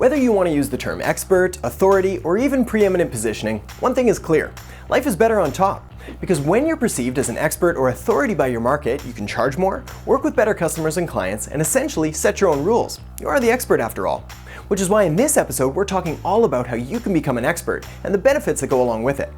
Whether you want to use the term expert, authority, or even preeminent positioning, one thing is clear: life is better on top. Because when you're perceived as an expert or authority by your market, you can charge more, work with better customers and clients, and essentially set your own rules. You are the expert after all. Which is why in this episode, we're talking all about how you can become an expert and the benefits that go along with it.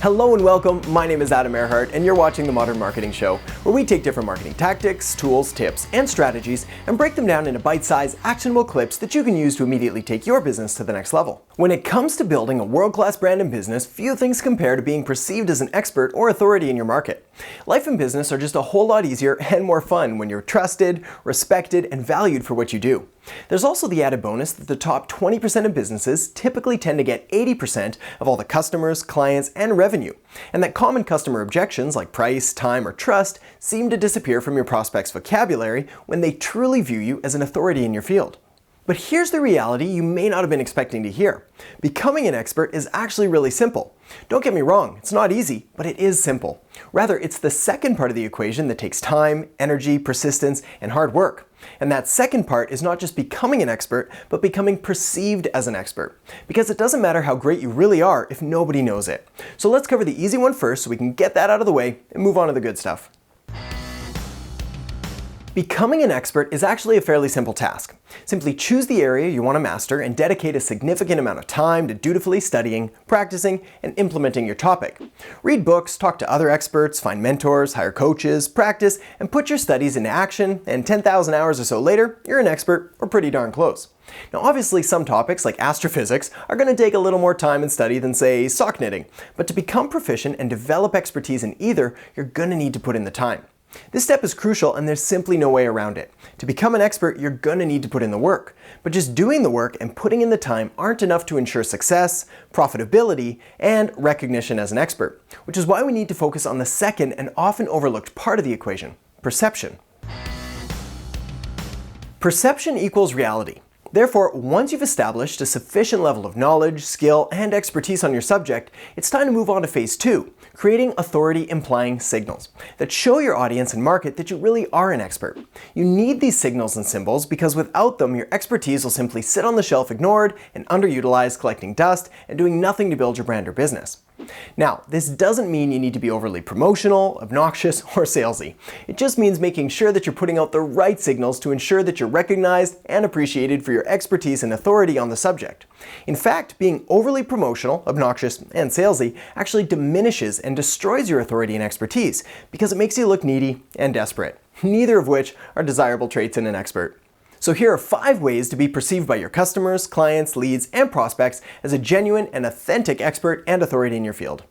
Hello and welcome, my name is Erhart and you're watching The Modern Marketing Show, where we take different marketing tactics, tools, tips, and strategies and break them down into bite-sized, actionable clips that you can use to immediately take your business to the next level. When it comes to building a world-class brand and business, few things compare to being perceived as an expert or authority in your market. Life and business are just a whole lot easier and more fun when you're trusted, respected, and valued for what you do. There's also the added bonus that the top 20% of businesses typically tend to get 80% of all the customers, clients, and revenue, and that common customer objections like price, time, or trust seem to disappear from your prospects' vocabulary when they truly view you as an authority in your field. But here's the reality you may not have been expecting to hear. Becoming an expert is actually really simple. Don't get me wrong, it's not easy, but it is simple. Rather, it's the second part of the equation that takes time, energy, persistence, and hard work. And that second part is not just becoming an expert, but becoming perceived as an expert. Because it doesn't matter how great you really are if nobody knows it. So let's cover the easy one first so we can get that out of the way and move on to the good stuff. Becoming an expert is actually a fairly simple task. Simply choose the area you want to master and dedicate a significant amount of time to dutifully studying, practicing, and implementing your topic. Read books, talk to other experts, find mentors, hire coaches, practice, and put your studies into action, and 10,000 hours or so later, you're an expert or pretty darn close. Now obviously some topics like astrophysics are going to take a little more time and study than say sock knitting, but to become proficient and develop expertise in either, you're going to need to put in the time. This step is crucial and there's simply no way around it. To become an expert, you're going to need to put in the work. But just doing the work and putting in the time aren't enough to ensure success, profitability, and recognition as an expert, which is why we need to focus on the second and often overlooked part of the equation: perception. Perception equals reality. Therefore, once you've established a sufficient level of knowledge, skill, and expertise on your subject, it's time to move on to phase 2, creating authority-implying signals that show your audience and market that you really are an expert. You need these signals and symbols because without them, your expertise will simply sit on the shelf ignored and underutilized, collecting dust and doing nothing to build your brand or business. Now, this doesn't mean you need to be overly promotional, obnoxious, or salesy. It just means making sure that you're putting out the right signals to ensure that you're recognized and appreciated for your expertise and authority on the subject. In fact, being overly promotional, obnoxious, and salesy actually diminishes and destroys your authority and expertise because it makes you look needy and desperate, neither of which are desirable traits in an expert. So here are 5 ways to be perceived by your customers, clients, leads, and prospects as a genuine and authentic expert and authority in your field.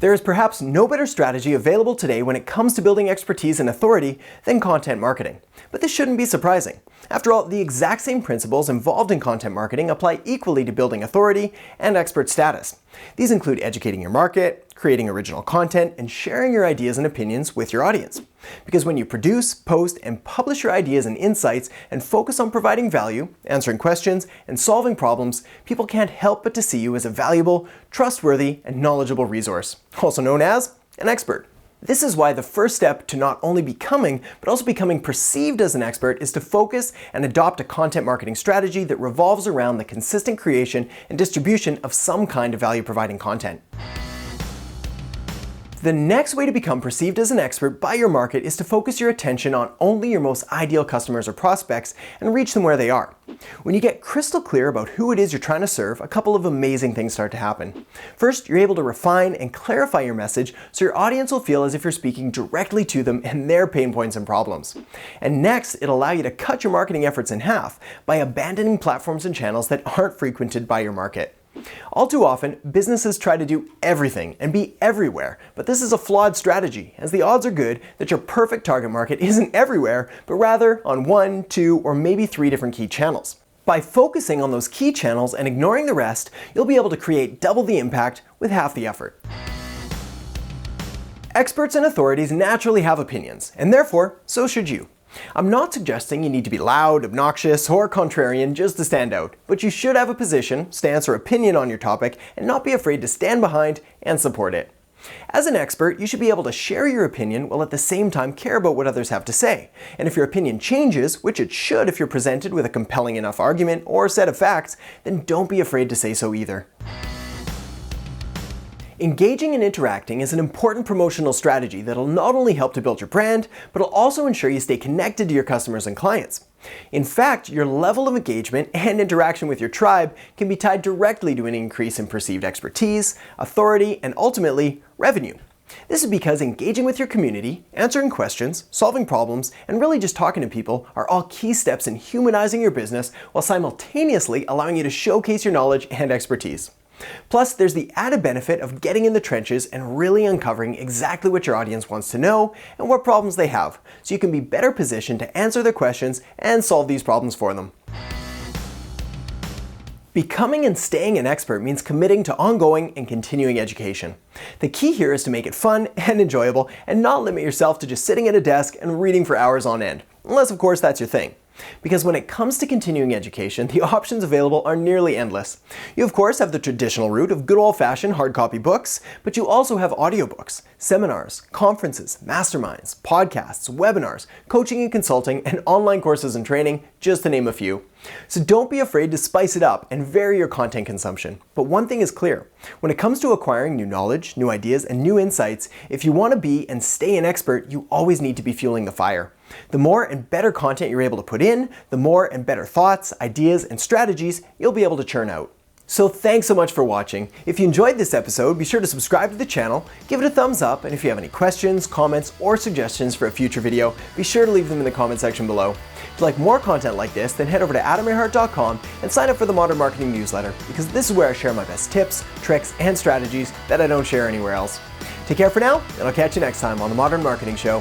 There is perhaps no better strategy available today when it comes to building expertise and authority than content marketing. But this shouldn't be surprising. After all, the exact same principles involved in content marketing apply equally to building authority and expert status. These include educating your market, creating original content, and sharing your ideas and opinions with your audience. Because when you produce, post, and publish your ideas and insights and focus on providing value, answering questions, and solving problems, people can't help but to see you as a valuable, trustworthy, and knowledgeable resource, also known as an expert. This is why the first step to not only becoming, but also becoming perceived as an expert is to focus and adopt a content marketing strategy that revolves around the consistent creation and distribution of some kind of value-providing content. The next way to become perceived as an expert by your market is to focus your attention on only your most ideal customers or prospects and reach them where they are. When you get crystal clear about who it is you're trying to serve, a couple of amazing things start to happen. First, you're able to refine and clarify your message so your audience will feel as if you're speaking directly to them and their pain points and problems. And next, it'll allow you to cut your marketing efforts in half by abandoning platforms and channels that aren't frequented by your market. All too often, businesses try to do everything and be everywhere, but this is a flawed strategy, as the odds are good that your perfect target market isn't everywhere, but rather on 1, 2, or maybe 3 different key channels. By focusing on those key channels and ignoring the rest, you'll be able to create double the impact with half the effort. Experts and authorities naturally have opinions, and therefore, so should you. I'm not suggesting you need to be loud, obnoxious, or contrarian just to stand out, but you should have a position, stance, or opinion on your topic and not be afraid to stand behind and support it. As an expert, you should be able to share your opinion while at the same time care about what others have to say. And if your opinion changes, which it should if you're presented with a compelling enough argument or set of facts, then don't be afraid to say so either. Engaging and interacting is an important promotional strategy that'll not only help to build your brand, but it'll also ensure you stay connected to your customers and clients. In fact, your level of engagement and interaction with your tribe can be tied directly to an increase in perceived expertise, authority, and ultimately, revenue. This is because engaging with your community, answering questions, solving problems, and really just talking to people are all key steps in humanizing your business while simultaneously allowing you to showcase your knowledge and expertise. Plus, there's the added benefit of getting in the trenches and really uncovering exactly what your audience wants to know and what problems they have, so you can be better positioned to answer their questions and solve these problems for them. Becoming and staying an expert means committing to ongoing and continuing education. The key here is to make it fun and enjoyable and not limit yourself to just sitting at a desk and reading for hours on end, unless of course that's your thing. Because when it comes to continuing education, the options available are nearly endless. You of course have the traditional route of good old-fashioned hard copy books, but you also have audiobooks, seminars, conferences, masterminds, podcasts, webinars, coaching and consulting, and online courses and training, just to name a few. So don't be afraid to spice it up and vary your content consumption. But one thing is clear, when it comes to acquiring new knowledge, new ideas, and new insights, if you want to be and stay an expert, you always need to be fueling the fire. The more and better content you're able to put in, the more and better thoughts, ideas, and strategies you'll be able to churn out. So thanks so much for watching. If you enjoyed this episode, be sure to subscribe to the channel, give it a thumbs up, and if you have any questions, comments, or suggestions for a future video, be sure to leave them in the comment section below. If you like more content like this, then head over to adamerhart.com and sign up for the Modern Marketing newsletter, because this is where I share my best tips, tricks, and strategies that I don't share anywhere else. Take care for now, and I'll catch you next time on the Modern Marketing Show.